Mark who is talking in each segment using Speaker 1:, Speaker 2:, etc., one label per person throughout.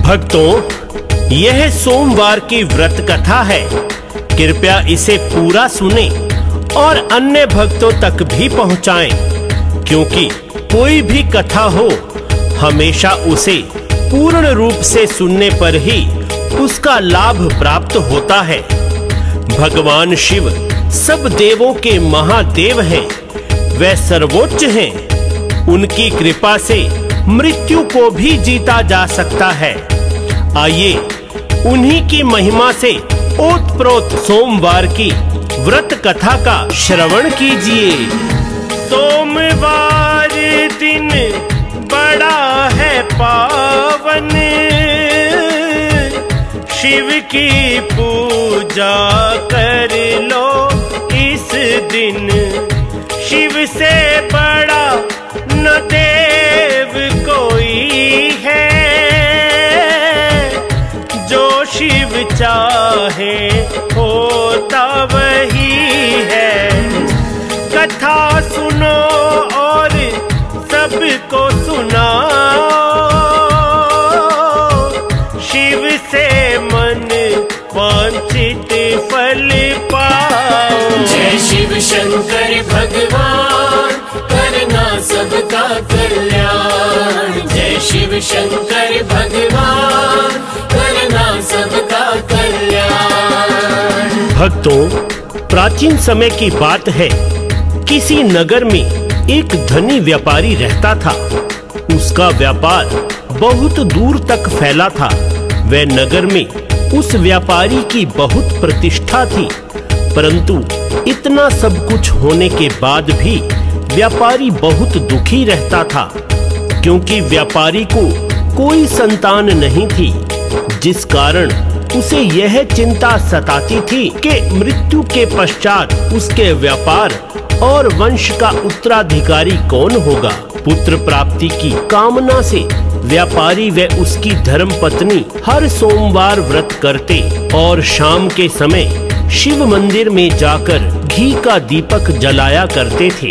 Speaker 1: भक्तों, यह सोमवार की व्रत कथा है। कृपया इसे पूरा सुने और अन्य भक्तों तक भी पहुंचाएं, क्योंकि कोई भी कथा हो हमेशा उसे पूर्ण रूप से सुनने पर ही उसका लाभ प्राप्त होता है। भगवान शिव सब देवों के महादेव हैं, वे सर्वोच्च हैं। उनकी कृपा से मृत्यु को भी जीता जा सकता है। आइए उन्हीं की महिमा से ओतप्रोत सोमवार की व्रत कथा का श्रवण कीजिए। सोमवार दिन बड़ा है पावन, शिव की पूजा कर लो इस दिन। शिव से बड़ा न देव कोई है, जो शिव चाहे होता वही है। कथा सुनो और सबको सुनाओ, शिव से मन वांछित फल पाओ।
Speaker 2: जय शिव शंकर भगवान, करना सबका कल्याण। जय शिव शंकर भगवान, करना सबका कल्याण।
Speaker 1: भक्तों, प्राचीन समय की बात है। किसी नगर में एक धनी व्यापारी रहता था। उसका व्यापार बहुत दूर तक फैला था। वह नगर में उस व्यापारी की बहुत प्रतिष्ठा थी, परंतु इतना सब कुछ होने के बाद भी व्यापारी बहुत दुखी रहता था, क्योंकि व्यापारी को कोई संतान नहीं थी, जिस कारण उसे यह चिंता सताती थी कि मृत्यु के पश्चात उसके व्यापार और वंश का उत्तराधिकारी कौन होगा। पुत्र प्राप्ति की कामना से व्यापारी व उसकी धर्मपत्नी हर सोमवार व्रत करते और शाम के समय शिव मंदिर में जाकर घी का दीपक जलाया करते थे।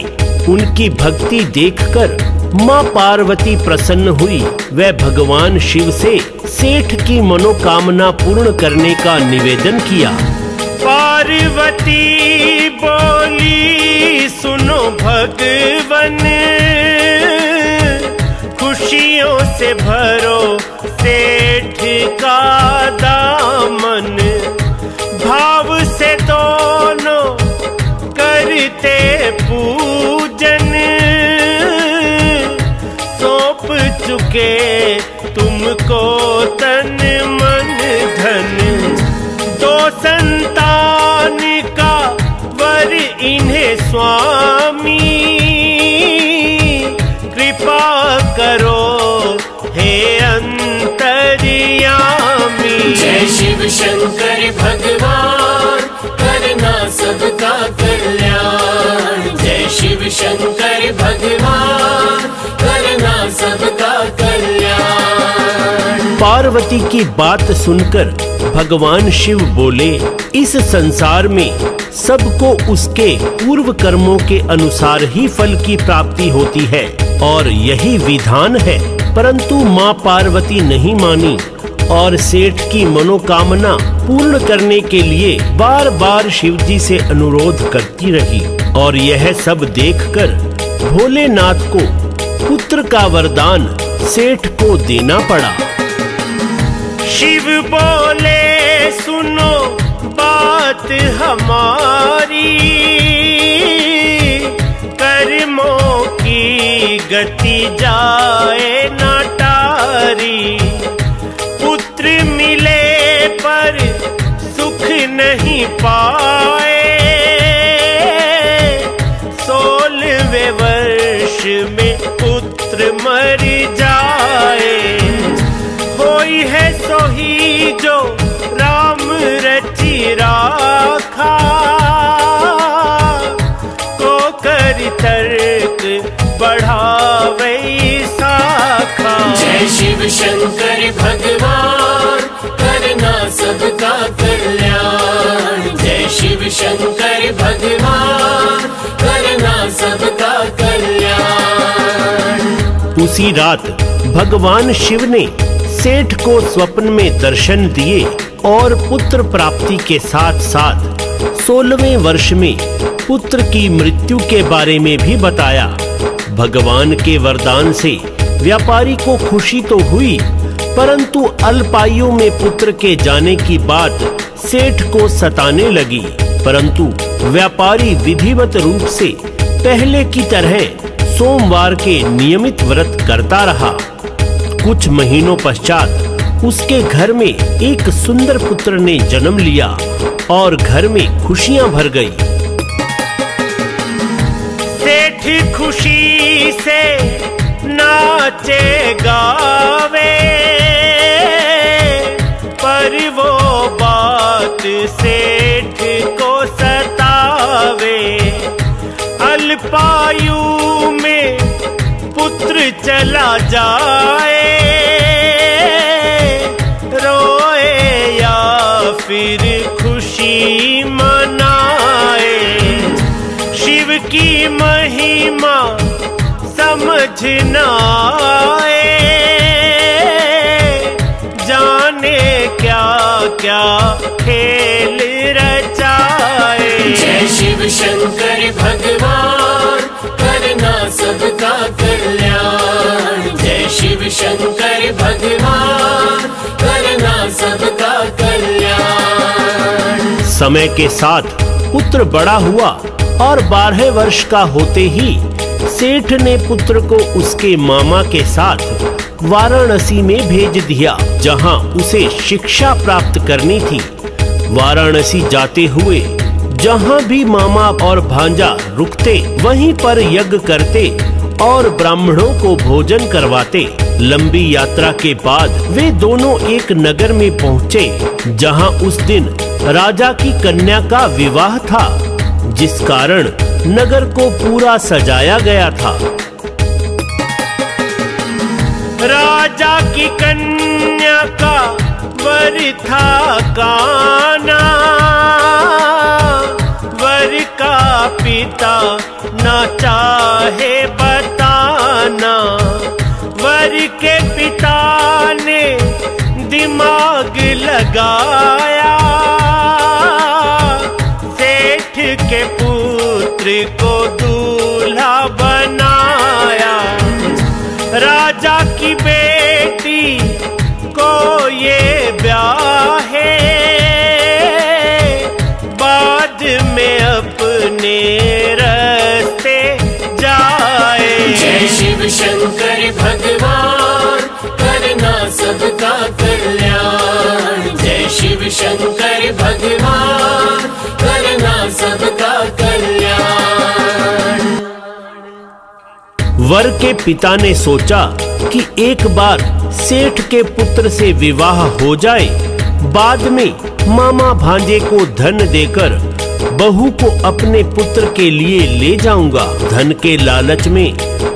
Speaker 1: उनकी भक्ति देखकर माँ पार्वती प्रसन्न हुई। वह भगवान शिव से सेठ की मनोकामना पूर्ण करने का निवेदन किया।
Speaker 3: पार्वती बोली, सुनो भगवन, खुशियों से भरो सेठ का दामन। भाव से दोनों करते पूजन, सौंप चुके तुमको तन मन धन। दो संतान का वर इन्हें स्वामी, कृपा करो हे अंतर्यामी।
Speaker 2: जय शिव शंकर भगवान, करना सबका कल्याण। जय शिव शंकर भगवान, करना सबका कल्याण।
Speaker 1: पार्वती की बात सुनकर भगवान शिव बोले, इस संसार में सबको उसके पूर्व कर्मों के अनुसार ही फल की प्राप्ति होती है और यही विधान है। परंतु माँ पार्वती नहीं मानी और सेठ की मनोकामना पूर्ण करने के लिए बार बार शिव जी से अनुरोध करती रही। और यह सब देखकर भोलेनाथ को पुत्र का वरदान सेठ को देना पड़ा।
Speaker 3: शिव बोले, सुनो बात हमारी, कर्मों की गति जाए न टारी। पुत्र मिले पर सुख नहीं पाए, 16वें वर्ष में पुत्र मर जाए। होई है सोही जो राम रचि राखा, को कर तर्क बढ़ावे शाखा।
Speaker 2: जय शिव शंकर भगवान, करना सबका कल्याण। जय शिव शंकर भगवान, करना सबका कल्याण।
Speaker 1: उसी रात भगवान शिव ने सेठ को स्वप्न में दर्शन दिए और पुत्र प्राप्ति के साथ साथ 16वें वर्ष में पुत्र की मृत्यु के बारे में भी बताया। भगवान के वरदान से व्यापारी को खुशी तो हुई, परंतु अल्पायु में पुत्र के जाने की बात सेठ को सताने लगी। परंतु व्यापारी विधिवत रूप से पहले की तरह सोमवार के नियमित व्रत करता रहा। कुछ महीनों पश्चात उसके घर में एक सुंदर पुत्र ने जन्म लिया और घर में खुशियां भर गई।
Speaker 3: सेठ खुशी से नाचे गावे, पर वो बात सेठ को सतावे। अल्पायु में पुत्र चला जाए, रोए या फिर खुशी मनाए। शिव की महिमा समझ न आए, जाने क्या क्या खेल रचाए।
Speaker 2: जय शिव शंकर भगवान, करना सबका कल्याण। जय शिव शंकर भगवान, करना सबका कल्याण।
Speaker 1: समय के साथ पुत्र बड़ा हुआ और 12 वर्ष का होते ही सेठ ने पुत्र को उसके मामा के साथ वाराणसी में भेज दिया, जहां उसे शिक्षा प्राप्त करनी थी। वाराणसी जाते हुए जहां भी मामा और भांजा रुकते वहीं पर यज्ञ करते और ब्राह्मणों को भोजन करवाते। लंबी यात्रा के बाद वे दोनों एक नगर में पहुँचे, जहां उस दिन राजा की कन्या का विवाह था, जिस कारण नगर को पूरा सजाया गया था।
Speaker 3: राजा की कन्या का वर था काना, वर का पिता न चाहे बताना। वर के पिता ने दिमाग लगाया, सेठ के पुत्र को दूल्हा बनाया। राजा की बेटी को ये ब्याहे, बाद में अपने रास्ते जाए।
Speaker 2: जय शिव शंकर भगवान, करना सबका कल्याण। जय शिव शंकर भगवान, करना सबका कल्याण।
Speaker 1: वर के पिता ने सोचा कि एक बार सेठ के पुत्र से विवाह हो जाए, बाद में मामा भांजे को धन देकर बहू को अपने पुत्र के लिए ले जाऊंगा। धन के लालच में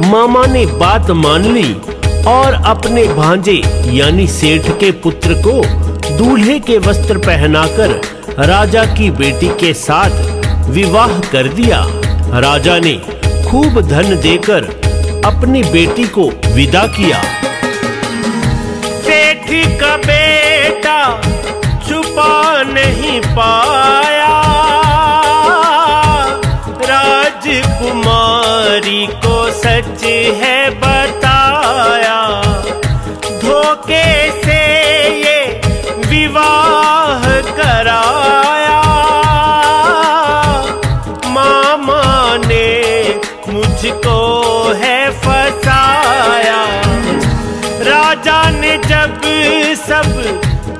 Speaker 1: मामा ने बात मान ली और अपने भांजे यानी सेठ के पुत्र को दूल्हे के वस्त्र पहनाकर राजा की बेटी के साथ विवाह कर दिया। राजा ने खूब धन देकर अपनी बेटी को विदा किया।
Speaker 3: सेठ का बेटा छुपा नहीं पाया, राजकुमारी को सच है बताया। धोखे से ये विवाह कराया, मामा ने मुझको है फसाया। राजा ने जब सब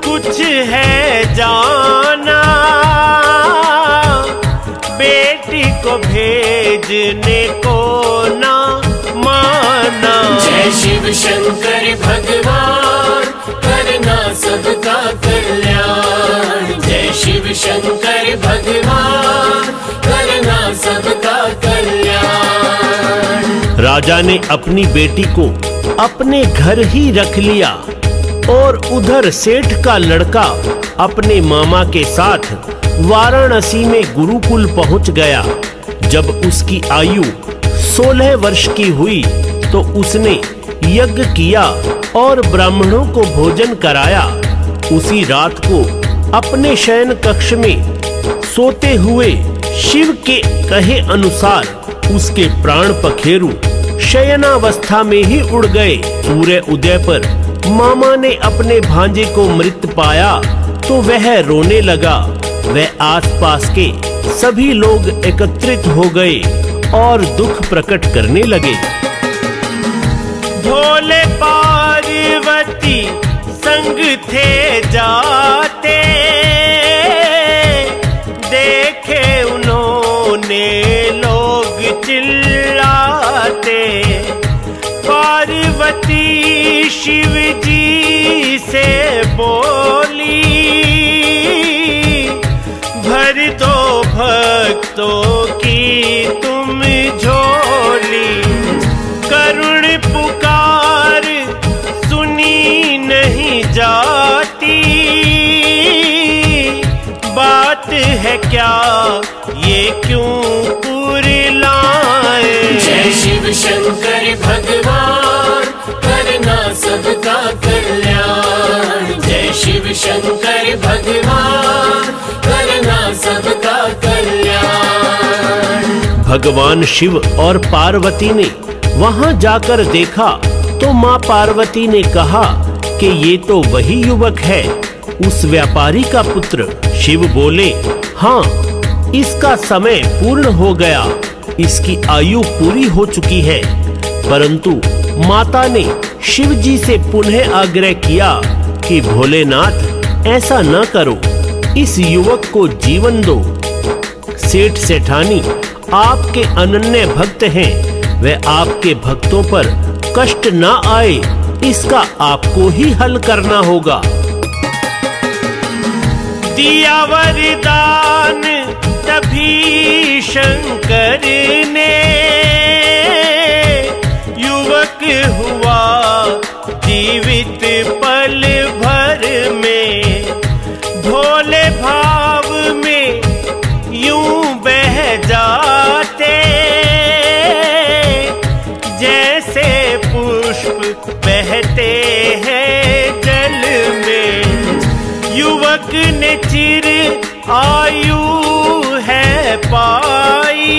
Speaker 3: कुछ है जाना, बेटी को भेजने को ना माना।
Speaker 2: जय शिव शंकर भगवान, करना सबका कल्याण। जय शिव शंकर भगवान, करना सबका कल्याण।
Speaker 1: राजा ने अपनी बेटी को अपने घर ही रख लिया और उधर सेठ का लड़का अपने मामा के साथ वाराणसी में गुरुकुल पहुंच गया। जब उसकी आयु 16 वर्ष की हुई तो उसने यज्ञ किया और ब्राह्मणों को भोजन कराया। उसी रात को अपने शयन कक्ष में सोते हुए शिव के कहे अनुसार उसके प्राण पखेरु शयनावस्था में ही उड़ गए। सूर्य उदय पर मामा ने अपने भांजे को मृत पाया तो वह रोने लगा। वह आसपास के सभी लोग एकत्रित हो गए और दुख प्रकट करने लगे।
Speaker 3: भोले पार्वती संग थे जाते, देखे उन्होंने लोग चिल्लाते। पार्वती शिव जी से बोली, भर दो भक्तों की तुम झोली। करुण पुकार सुनी नहीं जाती, बात है क्या ये क्यों पुरलाए।
Speaker 2: जय शिव शंकर भगवान करना सबका कल्याण। जय शिव शंकर भगवान करना सबका कल्याण।
Speaker 1: भगवान शिव और पार्वती ने वहां जाकर देखा तो माँ पार्वती ने कहा कि ये तो वही युवक है, उस व्यापारी का पुत्र। शिव बोले, हाँ, इसका समय पूर्ण हो गया, इसकी आयु पूरी हो चुकी है। परंतु माता ने शिव जी से पुनः आग्रह किया कि भोलेनाथ ऐसा न करो, इस युवक को जीवन दो। सेठ सेठानी आपके अनन्य भक्त हैं, वह आपके भक्तों पर कष्ट न आए, इसका आपको ही हल करना होगा।
Speaker 3: दिया वरदान तभी शंकर ने, युवक हुआ जीवित पल भर में। भोले भाव में यूं बह जाते, जैसे पुष्प बहते हैं जल में। युवक ने चिर आयु है पाई,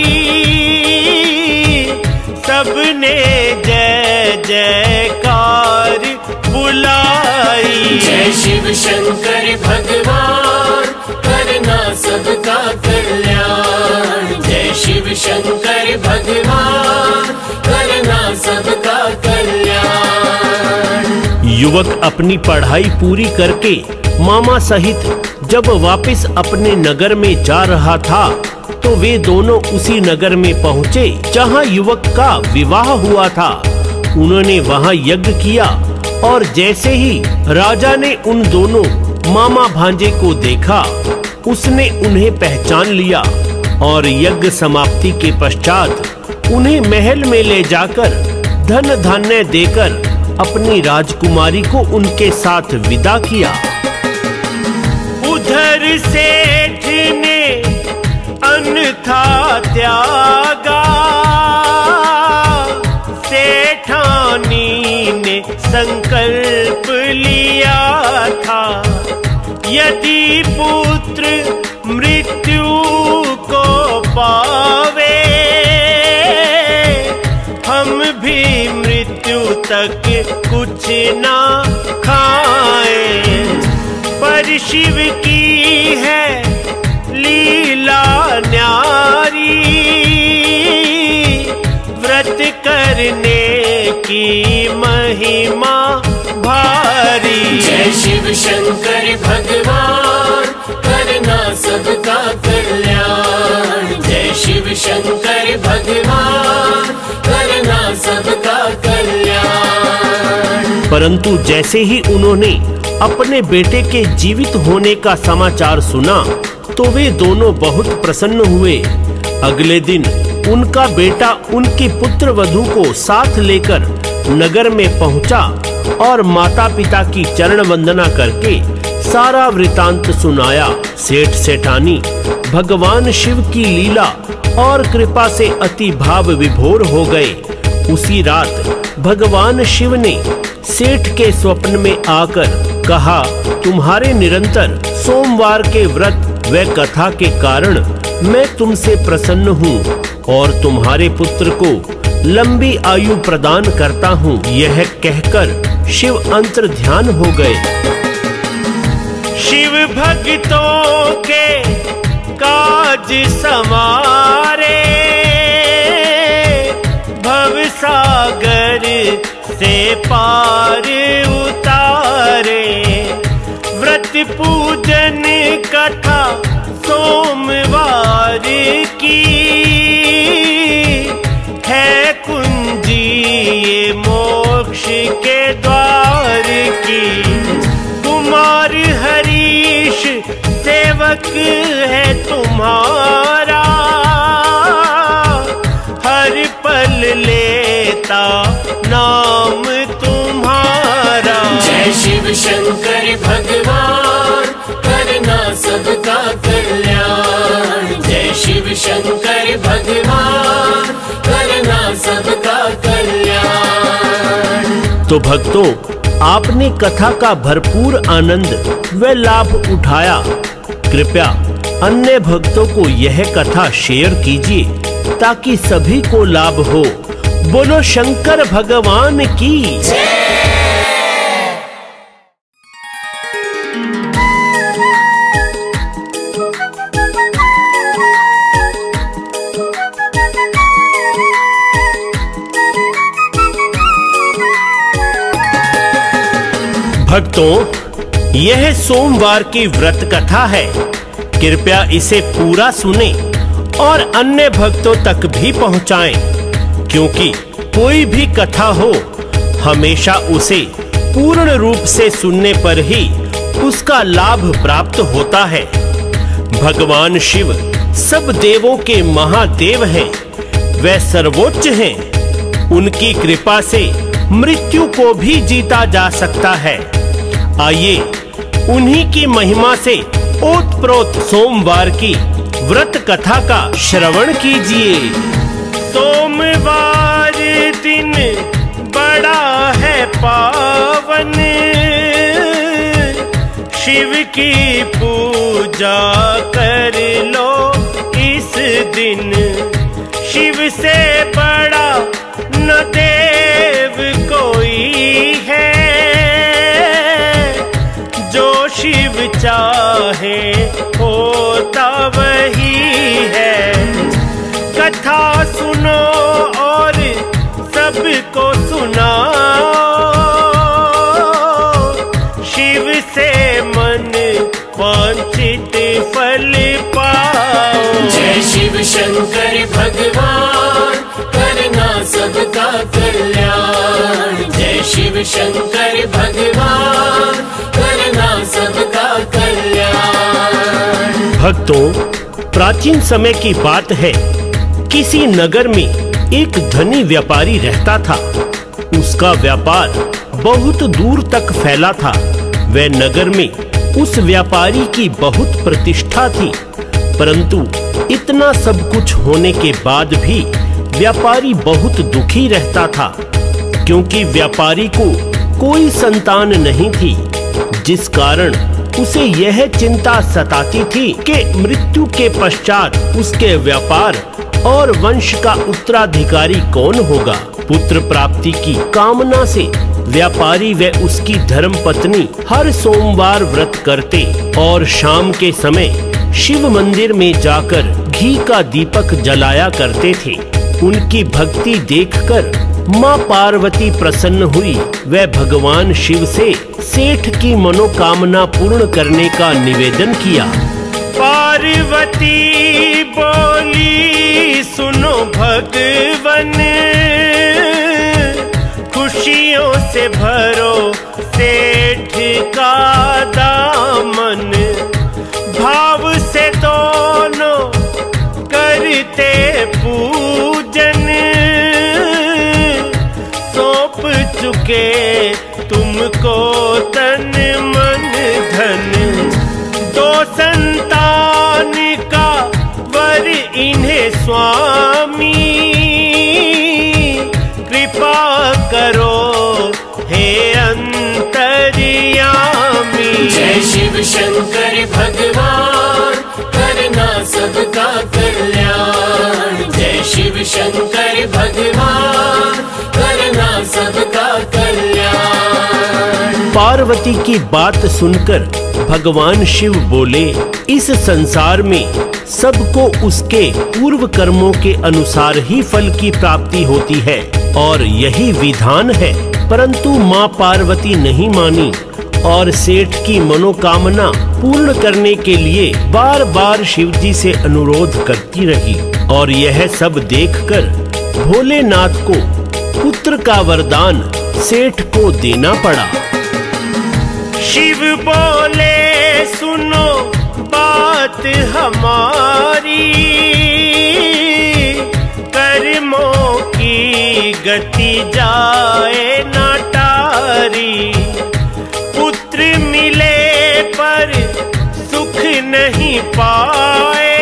Speaker 3: सबने जय जयकार बुलाई।
Speaker 2: जय शिव शंकर भगवान करना सबका कल्याण। जय शिव शंकर भगवान करना सबका कल्याण।
Speaker 1: युवक अपनी पढ़ाई पूरी करके मामा सहित जब वापस अपने नगर में जा रहा था तो वे दोनों उसी नगर में पहुँचे जहाँ युवक का विवाह हुआ था। उन्होंने वहाँ यज्ञ किया और जैसे ही राजा ने उन दोनों मामा भांजे को देखा, उसने उन्हें पहचान लिया और यज्ञ समाप्ति के पश्चात उन्हें महल में ले जाकर धन धान्य देकर अपनी राजकुमारी को उनके साथ विदा किया।
Speaker 3: उधर सेठ ने अन्यथा त्यागा, सेठानी ने संकल्प लिया था। यदि पुत्र मृत्यु को पावे, हम भी मृत्यु तक कुछ ना खाए। पर शिव की है लीला न्यारी, व्रत करने की महिमा भारी।
Speaker 2: जय शिव शंकर भगवान करना सबका कल्याण। जय शिव शंकर भगवान करना सबका कल्याण।
Speaker 1: परंतु जैसे ही उन्होंने अपने बेटे के जीवित होने का समाचार सुना तो वे दोनों बहुत प्रसन्न हुए। अगले दिन उनका बेटा उनकी पुत्र वधू को साथ लेकर नगर में पहुंचा और माता पिता की चरण वंदना करके सारा वृतांत सुनाया। सेठ सेठानी भगवान शिव की लीला और कृपा से अति भाव विभोर हो गए उसी रात भगवान शिव ने सेठ के स्वप्न में आकर कहा, तुम्हारे निरंतर सोमवार के व्रत व कथा के कारण मैं तुमसे प्रसन्न हूँ और तुम्हारे पुत्र को लंबी आयु प्रदान करता हूँ। यह कहकर शिव अंतर ध्यान हो गए।
Speaker 3: शिव भक्तों के काज समारे, भव सागर से पार उतारे। व्रत पूजन कथा सोमवार की है कुंजी ये मोक्ष के द्वार की। कुमार हरीश सेवक है तुम्हारा, हर पल लेता नाम तुम्हारा।
Speaker 2: जय शिव शंकर भगवान करना सबका कल्याण। जय शिव शंकर भगवान करना सबका कल्याण।
Speaker 1: तो भक्तों, आपने कथा का भरपूर आनंद व लाभ उठाया। कृपया अन्य भक्तों को यह कथा शेयर कीजिए ताकि सभी को लाभ हो। बोलो शंकर भगवान की जय। भक्तों, यह सोमवार की व्रत कथा है। कृपया इसे पूरा सुने और अन्य भक्तों तक भी पहुंचाएं, क्योंकि कोई भी कथा हो हमेशा उसे पूर्ण रूप से सुनने पर ही उसका लाभ प्राप्त होता है। भगवान शिव सब देवों के महादेव हैं, वे सर्वोच्च हैं। उनकी कृपा से मृत्यु को भी जीता जा सकता है। आइए उन्हीं की महिमा से ओतप्रोत सोमवार की व्रत कथा का श्रवण कीजिए।
Speaker 3: सोमवार दिन बड़ा है पावन, शिव की पूजा कर लो इस दिन। शिव से बड़ा न देव कोई है, जो शिव चाहे होता वही है। कथा सुनो और सबको सुनाओ, शिव से मन वांछित फल पाओ।
Speaker 2: जय शिव शंकर भगवान करना सबका कल्याण। जय शिव शंकर भगवान करना सबका कल्याण।
Speaker 1: भक्तों, प्राचीन समय की बात है। किसी नगर में एक धनी व्यापारी रहता था। उसका व्यापार बहुत दूर तक फैला था। वह नगर में उस व्यापारी की बहुत प्रतिष्ठा थी, परंतु इतना सब कुछ होने के बाद भी व्यापारी बहुत दुखी रहता था, क्योंकि व्यापारी को कोई संतान नहीं थी, जिस कारण उसे यह चिंता सताती थी कि मृत्यु के पश्चात उसके व्यापार और वंश का उत्तराधिकारी कौन होगा। पुत्र प्राप्ति की कामना से व्यापारी व उसकी धर्मपत्नी हर सोमवार व्रत करते और शाम के समय शिव मंदिर में जाकर घी का दीपक जलाया करते थे। उनकी भक्ति देखकर माँ पार्वती प्रसन्न हुई। वह भगवान शिव से सेठ की मनोकामना पूर्ण करने का निवेदन किया।
Speaker 3: पार्वती बोली, सुनो भगवन, खुशियों से भरो सेठ का दामन। भाव से दोनों करते पूजन, सौंप चुके तुमको तन मन धन। दो संतान का वर इन्हें स्वामी,
Speaker 2: शंकर भगवान करना सबका कल्याण। जय शिव शंकर भगवान करना सबका कल्याण।
Speaker 1: पार्वती की बात सुनकर भगवान शिव बोले, इस संसार में सबको उसके पूर्व कर्मों के अनुसार ही फल की प्राप्ति होती है और यही विधान है। परंतु माँ पार्वती नहीं मानी और सेठ की मनोकामना पूर्ण करने के लिए बार बार शिव जी से अनुरोध करती रही और यह सब देखकर भोलेनाथ को पुत्र का वरदान सेठ को देना पड़ा।
Speaker 3: शिव बोले, सुनो बात हमारी, कर्मों की गति जाए ना टारी। पुत्र मिले पर सुख नहीं पाए,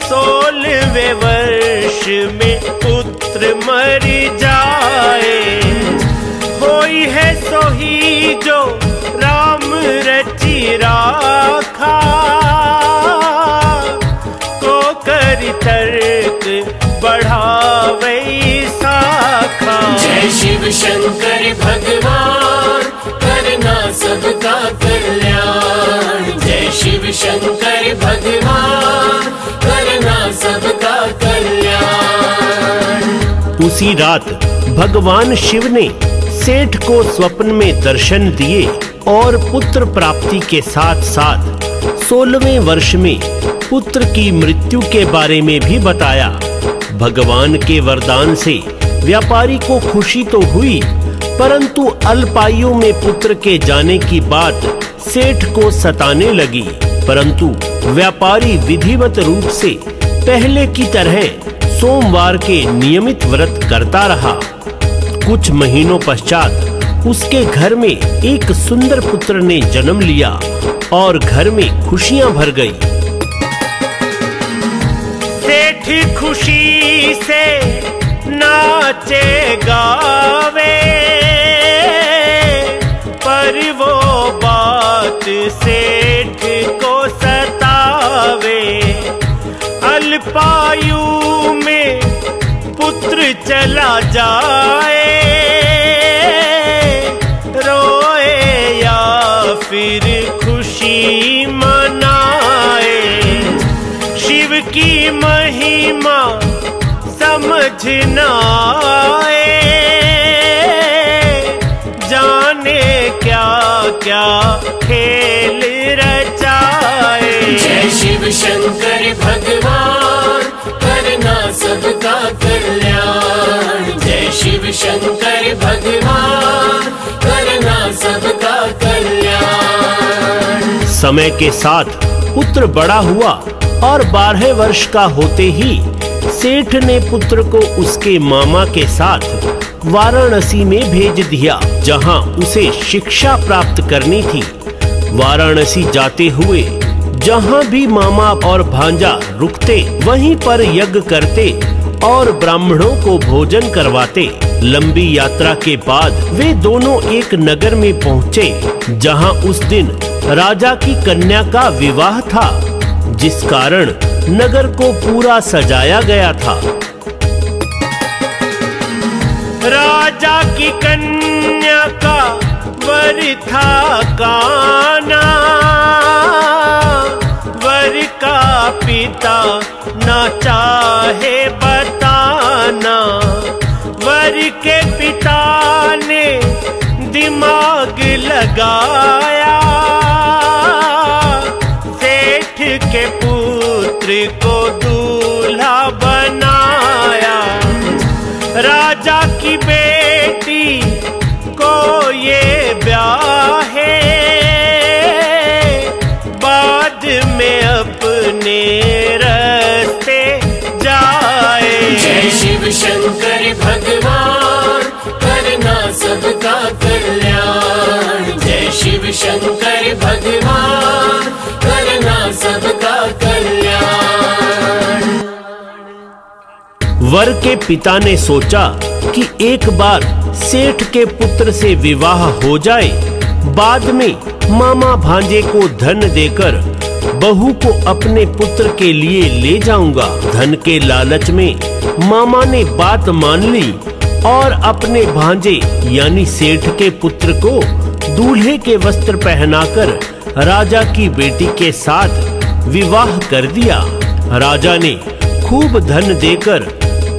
Speaker 3: 16वें वर्ष में पुत्र मर जाए। कोई है सोही जो राम रचि राखा, को कर तर्क बढ़ावे शाखा।
Speaker 2: जय शिव शंकर भगवान करना सबका कल्याण। जय शिव शंकर भगवान करना सबका कल्याण।
Speaker 1: उसी रात भगवान शिव ने सेठ को स्वप्न में दर्शन दिए और पुत्र प्राप्ति के साथ साथ 16वें वर्ष में पुत्र की मृत्यु के बारे में भी बताया। भगवान के वरदान से व्यापारी को खुशी तो हुई, परंतु अल्पायु में पुत्र के जाने की बात सेठ को सताने लगी। परंतु व्यापारी विधिवत रूप से पहले की तरह सोमवार के नियमित व्रत करता रहा। कुछ महीनों पश्चात उसके घर में एक सुंदर पुत्र ने जन्म लिया और घर में खुशियां भर गई।
Speaker 3: सेठ खुशी से नाचे गावे, पर वो बात सेठ को सतावे। अल्पायु में पुत्र चला जाए, रोए या फिर खुशी मनाए। शिव की महिमा समझ न आए, जाने क्या क्या खेल रचाए।
Speaker 2: जय शिव शंकर भगवान करना सबका कल्याण। जय शिव शंकर भगवान करना सबका कल्याण।
Speaker 1: समय के साथ पुत्र बड़ा हुआ और 12 वर्ष का होते ही सेठ ने पुत्र को उसके मामा के साथ वाराणसी में भेज दिया, जहां उसे शिक्षा प्राप्त करनी थी। वाराणसी जाते हुए जहां भी मामा और भांजा रुकते वहीं पर यज्ञ करते और ब्राह्मणों को भोजन करवाते। लंबी यात्रा के बाद वे दोनों एक नगर में पहुंचे, जहां उस दिन राजा की कन्या का विवाह था, जिस कारण नगर को पूरा सजाया गया था।
Speaker 3: राजा की कन्या का वर था काना, वर का पिता न चाहे बताना। वर के पिता ने दिमाग लगाया, सेठ के पुत्र को दूल्हा बनाया। राजा की बेटी को ये ब्याहे, बाद में अपने रास्ते जाए।
Speaker 2: जय शिव शंकर भगवान करना सबका कल्याण। जय शिव शंकर भगवान करना सबका कल्याण।
Speaker 1: वर के पिता ने सोचा कि एक बार सेठ के पुत्र से विवाह हो जाए बाद में मामा भांजे को धन देकर बहू को अपने पुत्र के लिए ले जाऊंगा। धन के लालच में मामा ने बात मान ली और अपने भांजे यानी सेठ के पुत्र को दूल्हे के वस्त्र पहनाकर राजा की बेटी के साथ विवाह कर दिया। राजा ने खूब धन देकर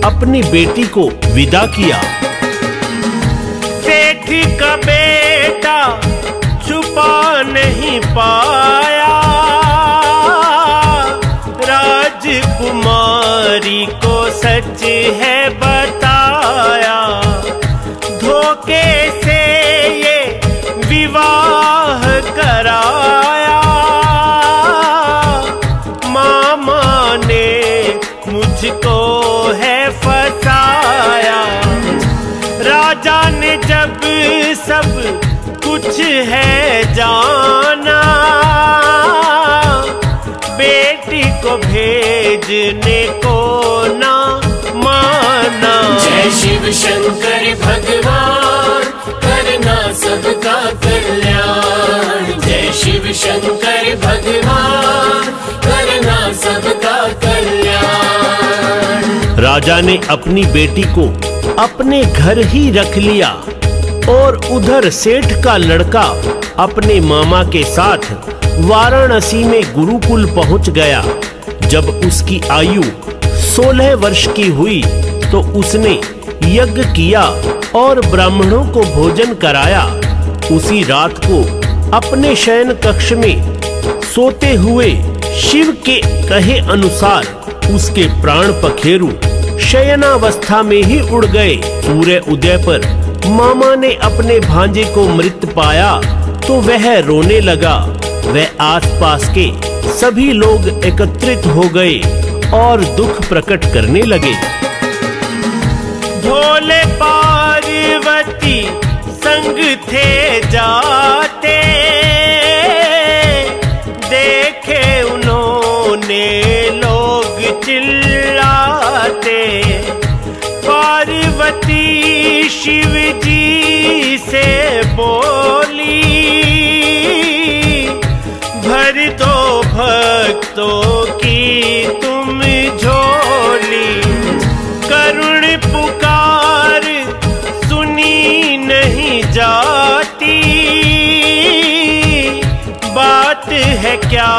Speaker 1: अपनी बेटी को विदा किया।
Speaker 3: सेठ का बेटा छुपा नहीं पाया, राजकुमारी को सच है बताया। धोखे से ये विवाह कराया, मामा ने मुझको है फसाया। राजा ने जब सब कुछ है जाना, बेटी को भेजने को ना माना।
Speaker 2: जय शिव शंकर भगवान करना सबका कल्याण। जय शिव शंकर भगवान करना सबका कल्याण।
Speaker 1: राजा ने अपनी बेटी को अपने घर ही रख लिया और उधर सेठ का लड़का अपने मामा के साथ वाराणसी में गुरुकुल पहुंच गया। जब उसकी आयु 16 वर्ष की हुई तो उसने यज्ञ किया और ब्राह्मणों को भोजन कराया। उसी रात को अपने शयन कक्ष में सोते हुए शिव के कहे अनुसार उसके प्राण पखेरु शयनावस्था में ही उड़ गए। सूर्य उदय पर मामा ने अपने भांजे को मृत पाया तो वह रोने लगा। वह आसपास के सभी लोग एकत्रित हो गए और दुख प्रकट करने लगे।
Speaker 3: भोले पार्वती संग थे जाते, देखे उन्होंने लोग चिल्लाते। पार्वती शिव जी से बोली, भर दो भक्तों की तुम झोली। करुण पुकार सुनी नहीं जाती, बात है क्या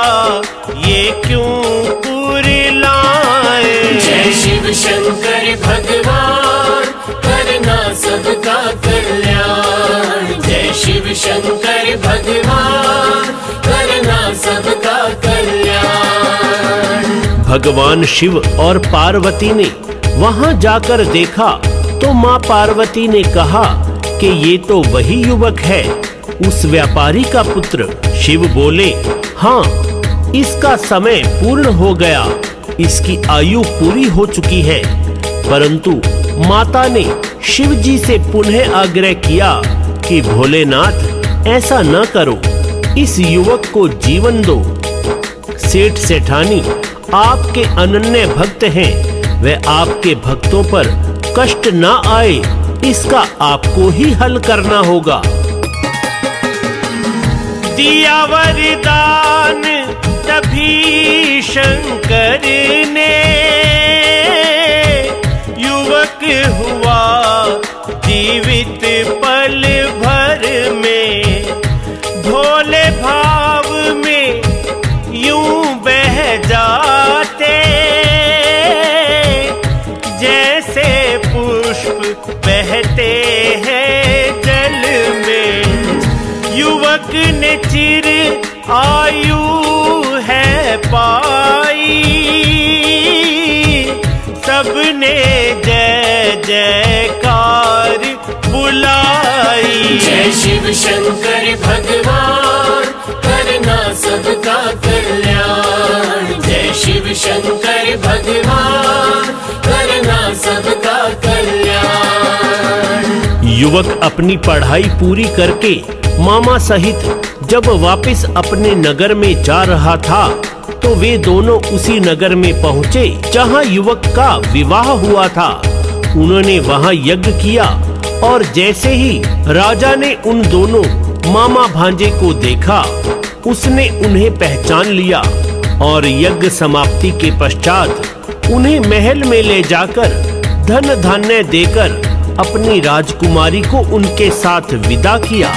Speaker 3: ये क्यों कुरिलाए।
Speaker 2: जय शिव शंकर भगवान करना सबका कल्याण। जय शिव शंकर भगवान करना सबका कल्याण।
Speaker 1: भगवान शिव और पार्वती ने वहां जाकर देखा तो माँ पार्वती ने कहा कि ये तो वही युवक है, उस व्यापारी का पुत्र। शिव बोले, हाँ, इसका समय पूर्ण हो गया, इसकी आयु पूरी हो चुकी है। परंतु माता ने शिव जी से पुनः आग्रह किया कि भोलेनाथ ऐसा न करो, इस युवक को जीवन दो। सेठ सेठानी आपके अनन्य भक्त हैं, वे आपके भक्तों पर कष्ट न आए इसका आपको ही हल करना होगा।
Speaker 3: दिया वरदान तभी शंकर ने, युवक हुआ जीवित पल भर में। भोले भाव में यूं बह जाते, जैसे पुष्प बहते हैं जल में। युवक ने चिर आयु है पाई, सबने जय जयकार बुलाई।
Speaker 2: जय शिव शंकर भगवान करना सबका कल्याण। जय शिव शंकर भगवान करना सबका कल्याण।
Speaker 1: युवक अपनी पढ़ाई पूरी करके मामा सहित जब वापस अपने नगर में जा रहा था तो वे दोनों उसी नगर में पहुँचे जहाँ युवक का विवाह हुआ था। उन्होंने वहाँ यज्ञ किया और जैसे ही राजा ने उन दोनों मामा भांजे को देखा, उसने उन्हें पहचान लिया और यज्ञ समाप्ति के पश्चात उन्हें महल में ले जाकर धन धान्य देकर अपनी राजकुमारी को उनके साथ विदा किया।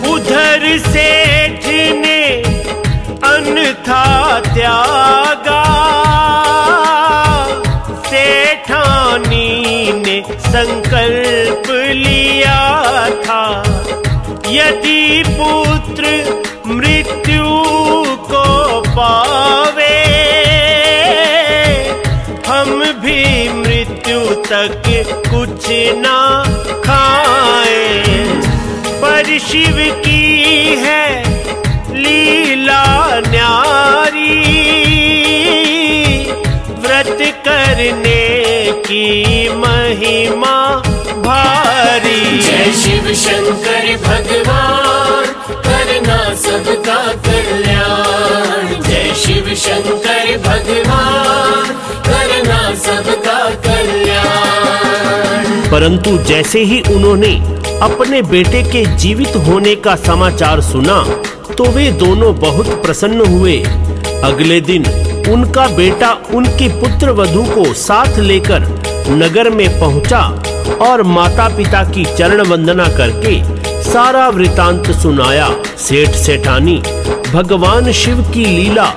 Speaker 3: उधर सेठ ने अन्यथा त्यागा, सेठानी ने संकल्प लिया था, यदि पुत्र मृत्यु को पावे, हम भी मृत्यु तक कुछ ना खाएं। पर शिव की है लीला न्यारी, व्रत करने की महिमा भारी।
Speaker 2: जय शिव शंकर भगवान, करना सबका कल्याण। जय शिव शंकर भगवान, करना सबका कल्याण।
Speaker 1: परंतु जैसे ही उन्होंने अपने बेटे के जीवित होने का समाचार सुना तो वे दोनों बहुत प्रसन्न हुए। अगले दिन उनका बेटा उनकी पुत्र वधू को साथ लेकर नगर में पहुंचा और माता पिता की चरण वंदना करके सारा वृतांत सुनाया। सेठ सेठानी भगवान शिव की लीला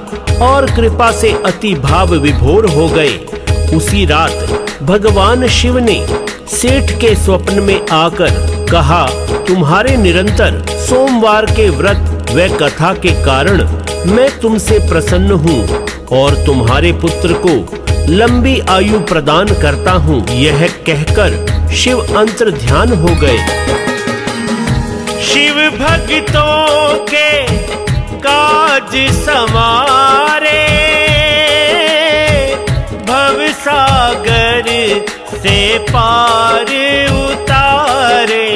Speaker 1: और कृपा से अति भाव विभोर हो गए। उसी रात भगवान शिव ने सेठ के स्वप्न में आकर कहा, तुम्हारे निरंतर सोमवार के व्रत व कथा के कारण मैं तुमसे प्रसन्न हूँ और तुम्हारे पुत्र को लंबी आयु प्रदान करता हूँ। यह कहकर शिव अंतर ध्यान हो गए।
Speaker 3: शिव भक्तों के काज संवारे, भव सागर से पार उतारे।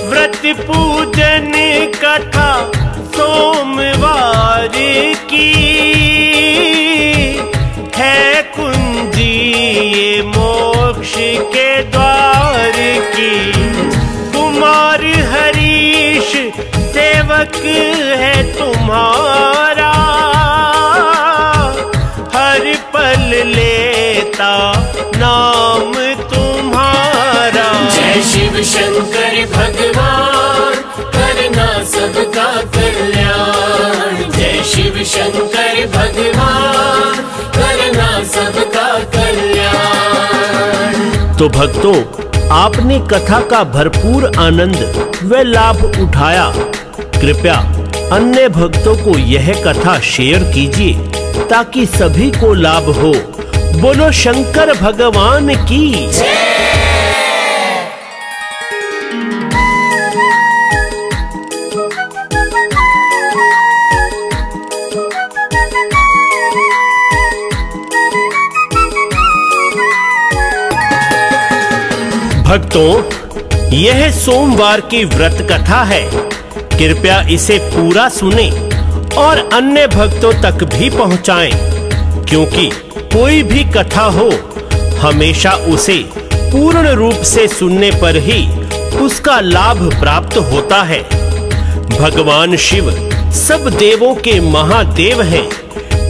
Speaker 3: व्रत पूजन कथा सोमवार की, है कुंजी ये मोक्ष के द्वार की। कुमार हरीश सेवक है तुम्हारा, हर पल लेता नाम तुम्हारा।
Speaker 2: जय शिव शंकर भगवान, करना सबका कल्याण। जय शिव शंकर भगवान, करना सबका कल्याण।
Speaker 1: तो भक्तों, आपने कथा का भरपूर आनंद व लाभ उठाया। कृपया अन्य भक्तों को यह कथा शेयर कीजिए ताकि सभी को लाभ हो। बोलो शंकर भगवान की जय। भक्तों, यह सोमवार की व्रत कथा है। कृपया इसे पूरा सुने और अन्य भक्तों तक भी पहुंचाएं, क्योंकि कोई भी कथा हो हमेशा उसे पूर्ण रूप से सुनने पर ही उसका लाभ प्राप्त होता है। भगवान शिव सब देवों के महादेव हैं,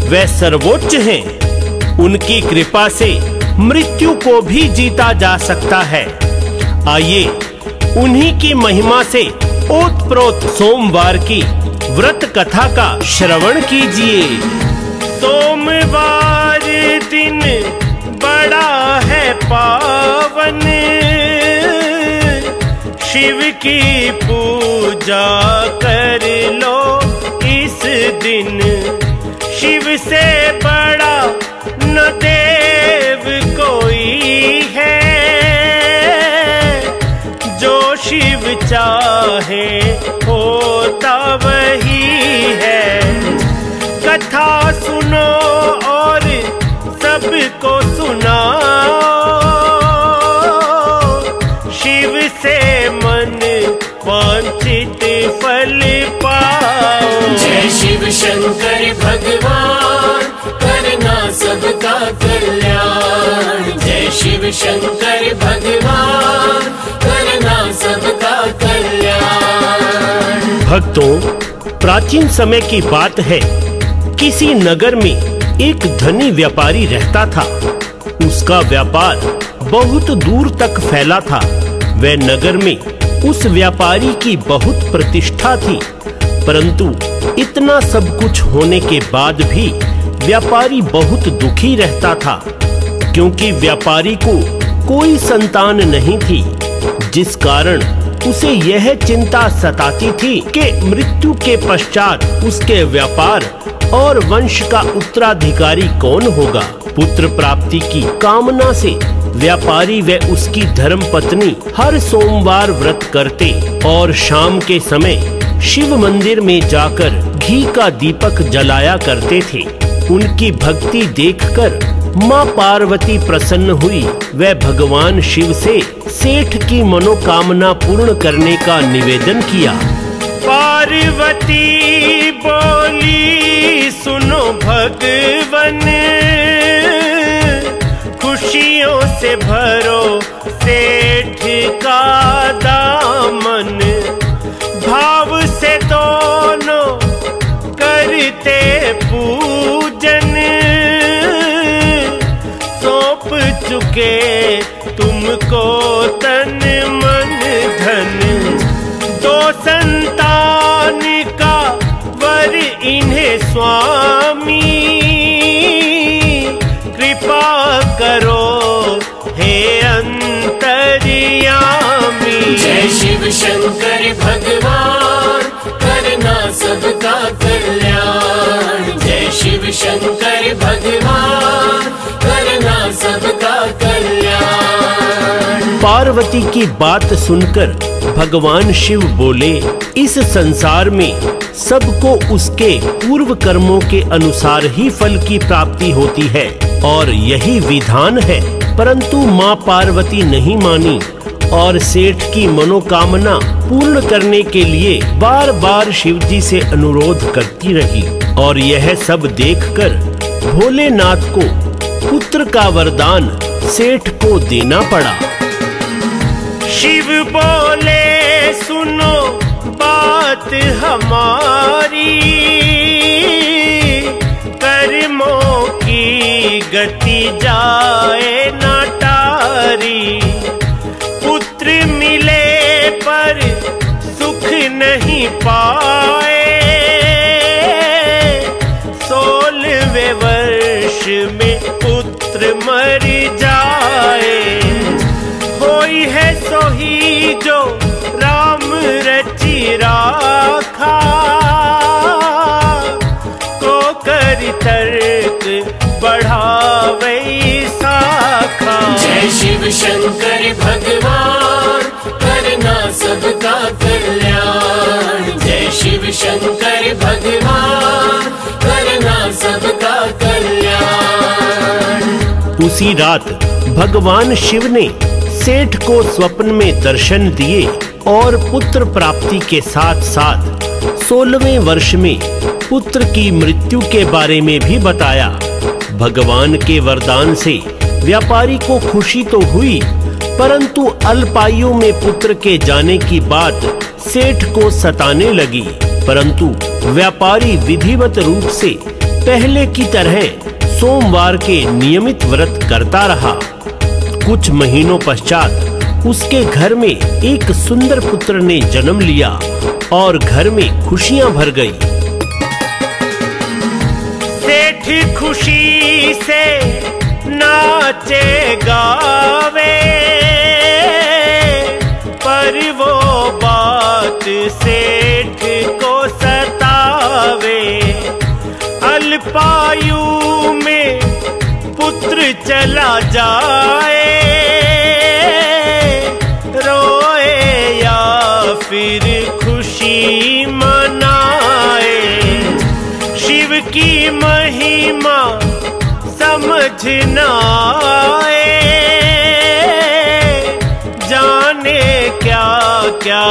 Speaker 1: वे सर्वोच्च हैं। उनकी कृपा से मृत्यु को भी जीता जा सकता है। आइए उन्हीं की महिमा से ओतप्रोत सोमवार की व्रत कथा का श्रवण कीजिए।
Speaker 3: सोमवार दिन बड़ा है पावन, शिव की पूजा कर लो इस दिन। शिव से बड़ा न देव कोई है, जो शिव चाहे होता वही है। कथा सुनो और सबको सुनाओ, शिव से मन वांछित फल पाओ।
Speaker 2: जय शिव शंकर भगवान, करना सबका कल्याण। जय शिव शंकर भगवान, करना सबका कल्याण।
Speaker 1: भक्तों, प्राचीन समय की बात है। किसी नगर में एक धनी व्यापारी रहता था। उसका व्यापार बहुत दूर तक फैला था। वह नगर में उस व्यापारी की बहुत प्रतिष्ठा थी, परंतु इतना सब कुछ होने के बाद भी व्यापारी बहुत दुखी रहता था, क्योंकि व्यापारी को कोई संतान नहीं थी, जिस कारण उसे यह चिंता सताती थी कि मृत्यु के पश्चात उसके व्यापार और वंश का उत्तराधिकारी कौन होगा। पुत्र प्राप्ति की कामना से व्यापारी व उसकी धर्मपत्नी हर सोमवार व्रत करते और शाम के समय शिव मंदिर में जाकर घी का दीपक जलाया करते थे। उनकी भक्ति देखकर माँ पार्वती प्रसन्न हुई। वह भगवान शिव से सेठ की मनोकामना पूर्ण करने का निवेदन किया।
Speaker 3: पार्वती बोली, सुनो भगवन, खुशियों से भरो सेठ का दामन। भाव से दोनों करते पूजन, सौंप चुके तुमको तन मन धन। दो संतान का वर इन्हें स्वामी, कृपा करो हे अंतर्यामी।
Speaker 2: जय शिव शंकर भगवान, करना सबका कल्याण। जय शिव शंकर भगवान, करना सबका कल्याण।
Speaker 1: पार्वती की बात सुनकर भगवान शिव बोले, इस संसार में सबको उसके पूर्व कर्मों के अनुसार ही फल की प्राप्ति होती है और यही विधान है। परंतु माँ पार्वती नहीं मानी और सेठ की मनोकामना पूर्ण करने के लिए बार बार शिव जी से अनुरोध करती रही। और यह सब देखकर भोलेनाथ को पुत्र का वरदान सेठ को देना पड़ा।
Speaker 3: शिव बोले, सुनो बात हमारी, कर्मों की गति जाए न टारी। पुत्र मिले पर सुख नहीं पाए, 16वें वर्ष में पुत्र मर जाए। होई है सोही जो राम रचि राखा, को कर तर्क बढ़ावे शाखा।
Speaker 2: जय शिव शंकर भगवान, करना सबका कल्याण। जय शिव शंकर भगवान, करना सबका कल्याण।
Speaker 1: उसी रात भगवान शिव ने सेठ को स्वप्न में दर्शन दिए और पुत्र प्राप्ति के साथ साथ 16वें वर्ष में पुत्र की मृत्यु के बारे में भी बताया। भगवान के वरदान से व्यापारी को खुशी तो हुई, परंतु अल्पायु में पुत्र के जाने की बात सेठ को सताने लगी। परंतु व्यापारी विधिवत रूप से पहले की तरह सोमवार के नियमित व्रत करता रहा। कुछ महीनों पश्चात उसके घर में एक सुंदर पुत्र ने जन्म लिया और घर में खुशियां भर गई।
Speaker 3: सेठ खुशी से नाचे गावे, पर वो बात सेठ को सतावे। अल्पायु में पुत्र चला जाए, रोए या फिर खुशी मनाए। शिव की महिमा समझ न आए, जाने क्या क्या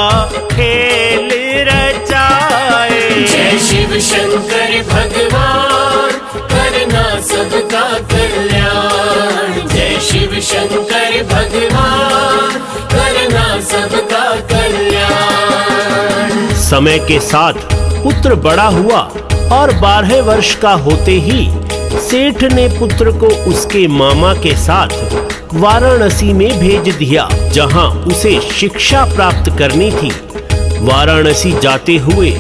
Speaker 3: खेल रचाए।
Speaker 2: जय शिव शंकर भगवान, करना सबका कल्याण। जय शिव शंकर भगवान, करना सबका कल्याण।
Speaker 1: समय के साथ पुत्र बड़ा हुआ और 12 वर्ष का होते ही सेठ ने पुत्र को उसके मामा के साथ वाराणसी में भेज दिया, जहां उसे शिक्षा प्राप्त करनी थी। वाराणसी जाते हुए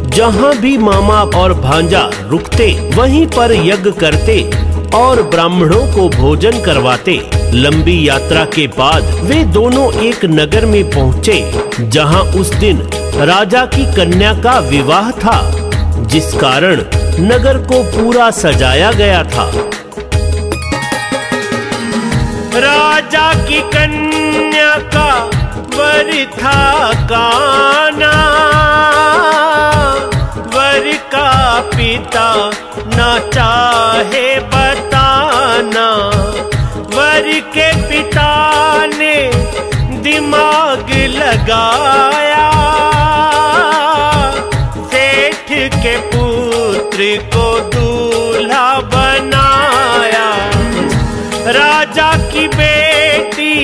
Speaker 1: जहां भी मामा और भांजा रुकते वहीं पर यज्ञ करते और ब्राह्मणों को भोजन करवाते। लंबी यात्रा के बाद वे दोनों एक नगर में पहुंचे, जहां उस दिन राजा की कन्या का विवाह था, जिस कारण नगर को पूरा सजाया गया था।
Speaker 3: राजा की कन्या का वर था काना, वर का पिता न चाहे बताना। वर के पिता ने दिमाग लगाया, सेठ के पुत्र को दूल्हा बनाया। राजा की बेटी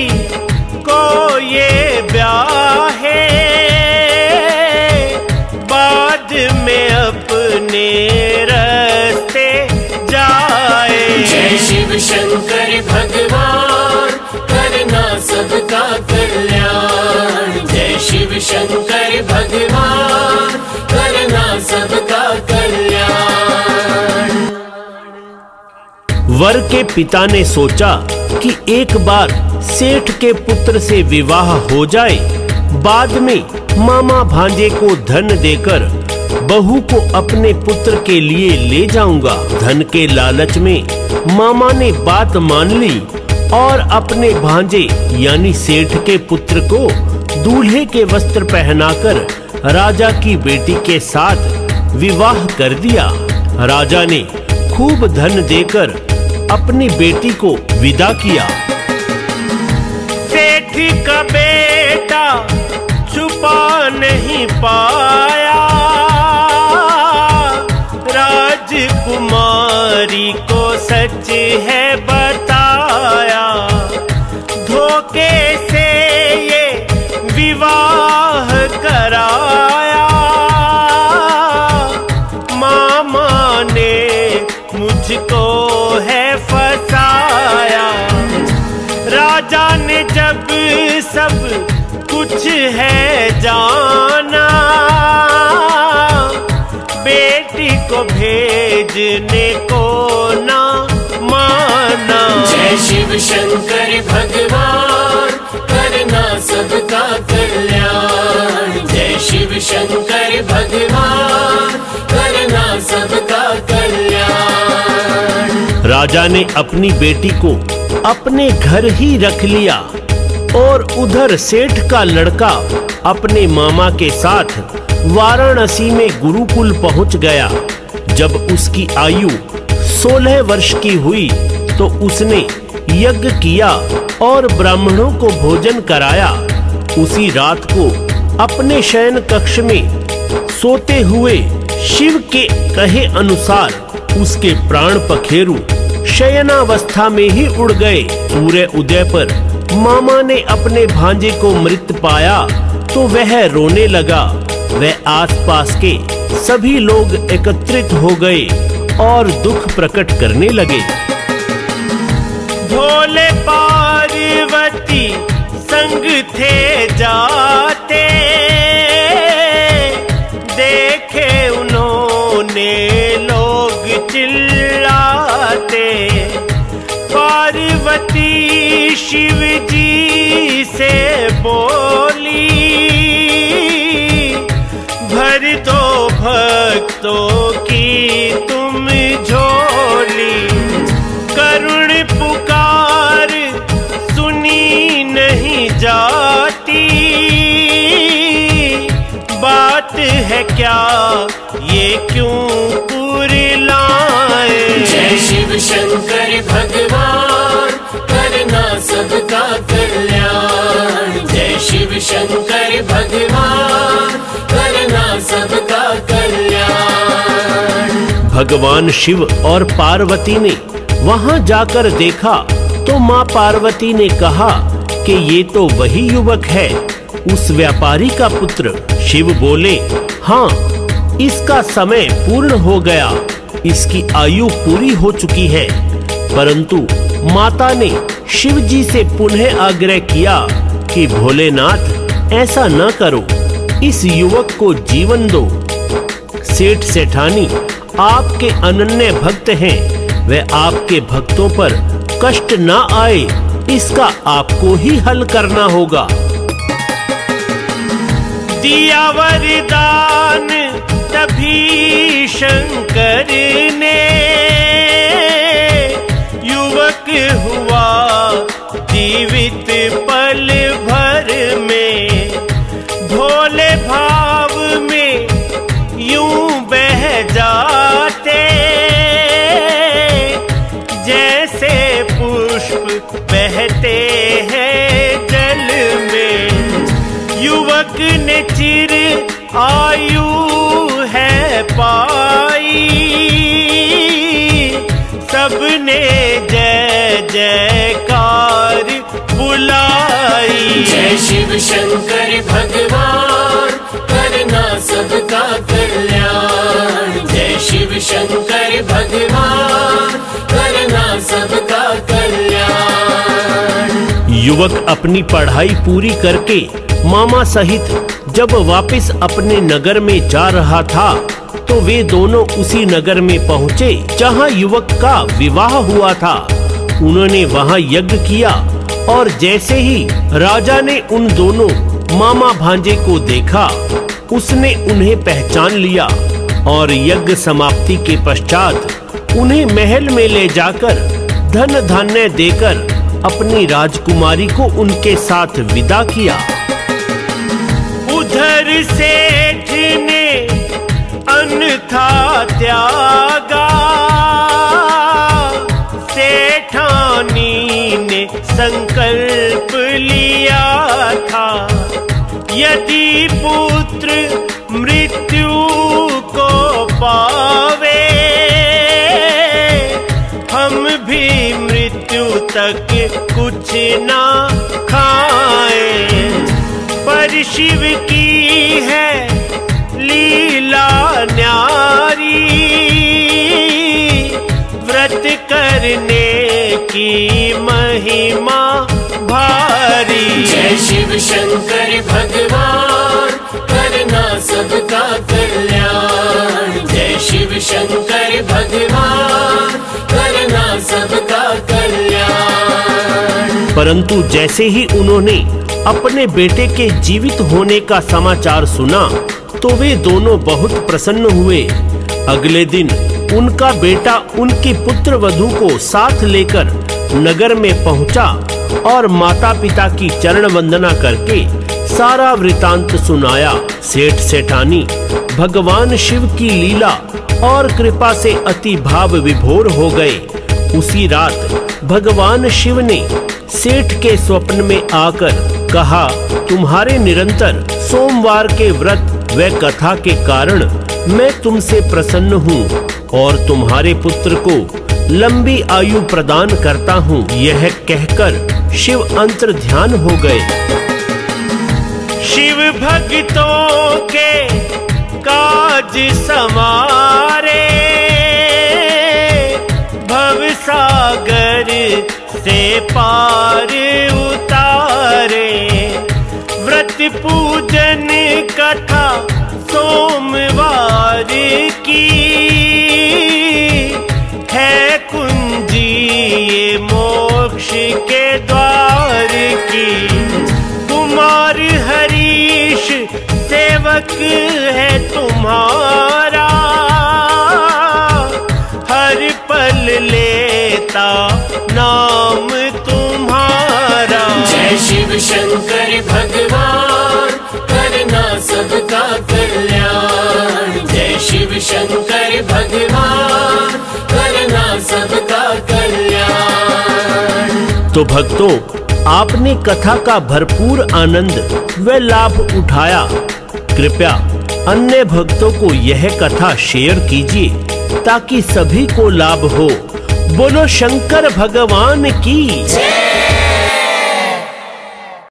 Speaker 3: को ये ब्याहे, बाद में अपने रास्ते जाए।
Speaker 2: जय शिव शंकर भगवान, करना सबका कल्याण। जय शिव शंकर भगवान, करना सबका कल्याण।
Speaker 1: वर के पिता ने सोचा कि एक बार सेठ के पुत्र से विवाह हो जाए, बाद में मामा भांजे को धन देकर बहू को अपने पुत्र के लिए ले जाऊंगा। धन के लालच में मामा ने बात मान ली और अपने भांजे यानी सेठ के पुत्र को दूल्हे के वस्त्र पहनाकर राजा की बेटी के साथ विवाह कर दिया। राजा ने खूब धन देकर अपनी बेटी को विदा किया।
Speaker 3: सेठ का बेटा छुपा नहीं पाया, राजकुमारी को सच है बताया। धोखे से ये विवाह कराया, मामा ने मुझको है फसाया। राजा ने जब सब कुछ है जाना, बेटी को भेजने को ना माना।
Speaker 2: जय शिव शंकर भगवान, करना सबका कल्याण। जय शिव शंकर भगवान, करना सबका कल्याण।
Speaker 1: राजा ने अपनी बेटी को अपने घर ही रख लिया और उधर सेठ का लड़का अपने मामा के साथ वाराणसी में गुरुकुल पहुंच गया। जब उसकी आयु 16 वर्ष की हुई तो उसने यज्ञ किया और ब्राह्मणों को भोजन कराया। उसी रात को अपने शयन कक्ष में सोते हुए शिव के कहे अनुसार उसके प्राण पखेरु शयनावस्था में ही उड़ गए। सूर्य उदय पर मामा ने अपने भांजे को मृत पाया तो वह रोने लगा। वह आसपास के सभी लोग एकत्रित हो गए और दुख प्रकट करने लगे।
Speaker 3: भोले पार्वती संग थे जाते, देखे उन्होंने लोग चिल्लाते। पार्वती शिव जी से बोली, भर दो भक्तों की तुम झोली। करुण पुकार सुनी नहीं जाती, बात है क्या ये क्यों कुरिलाए।
Speaker 2: जय शिव शंकर भगवान, करना सबका कल्याण। जय शिव शंकर भगवान, करना सबका कल्याण।
Speaker 1: भगवान शिव और पार्वती ने वहां जाकर देखा तो मां पार्वती ने कहा कि ये तो वही युवक है, उस व्यापारी का पुत्र। शिव बोले, हाँ, इसका समय पूर्ण हो गया, इसकी आयु पूरी हो चुकी है। परंतु माता ने शिव जी से पुनः आग्रह किया कि भोलेनाथ, ऐसा न करो, इस युवक को जीवन दो। सेठ सेठानी आपके अनन्य भक्त हैं, वह आपके भक्तों पर कष्ट न आए, इसका आपको ही हल करना होगा।
Speaker 3: दिया वरदान तभी शंकर ने, युवक हुआ जीवित पल भर में। भोले भाव में यूं बह जाते, जैसे पुष्प बहते हैं जल में। युवक ने चिर आयु है पाई, सबने जय जयकार बुलाई।
Speaker 2: जय शिव शंकर भगवान, करना सबका कल्याण। जय शिव शंकर भगवान, करना सबका कल्याण।
Speaker 1: युवक अपनी पढ़ाई पूरी करके मामा सहित जब वापस अपने नगर में जा रहा था, तो वे दोनों उसी नगर में पहुँचे जहाँ युवक का विवाह हुआ था। उन्होंने वहाँ यज्ञ किया और जैसे ही राजा ने उन दोनों मामा भांजे को देखा, उसने उन्हें पहचान लिया और यज्ञ समाप्ति के पश्चात उन्हें महल में ले जाकर धन धान्य देकर अपनी राजकुमारी को उनके साथ विदा किया।
Speaker 3: उधर सेठ ने अन्यथा त्यागा, सेठानी ने संकल्प लिया था, यदि पुत्र मृत्यु को पावे, हम भी मृत्यु तक कुछ ना खाए। पर शिव की है लीला न्यारी, व्रत करने की महिमा भारी।
Speaker 2: जय शिव शंकर भगवान, करना सबका कल्याण। जय शिव शंकर भगवान, करना सबका कल्याण।
Speaker 1: परंतु जैसे ही उन्होंने अपने बेटे के जीवित होने का समाचार सुना, तो वे दोनों बहुत प्रसन्न हुए। अगले दिन उनका बेटा उनकी पुत्र वधू को साथ लेकर नगर में पहुंचा और माता पिता की चरण वंदना करके सारा वृतांत सुनाया। सेठ सेठानी भगवान शिव की लीला और कृपा से अति भाव विभोर हो गए। उसी रात भगवान शिव ने सेठ के स्वप्न में आकर कहा, तुम्हारे निरंतर सोमवार के व्रत व कथा के कारण मैं तुमसे प्रसन्न हूँ और तुम्हारे पुत्र को लंबी आयु प्रदान करता हूँ। यह कहकर शिव अंतर ध्यान हो गए।
Speaker 3: शिव भक्तों के काज समारे, भव सागर से पार उतारे। व्रत पूजन कथा सोमवार की, है कुंजी ये मोक्ष के द्वार की। कुमार हरीश सेवक है तुम्हारा, हर पल लेता नाम तुम्हारा।
Speaker 2: जय शिव शंकर भगवान, करना सबका कल्याण। जय शिव शंकर भगवान, करना सबका कल्याण।
Speaker 1: तो भक्तों, आपने कथा का भरपूर आनंद व लाभ उठाया। कृपया अन्य भक्तों को यह कथा शेयर कीजिए ताकि सभी को लाभ हो। बोलो शंकर भगवान की जय।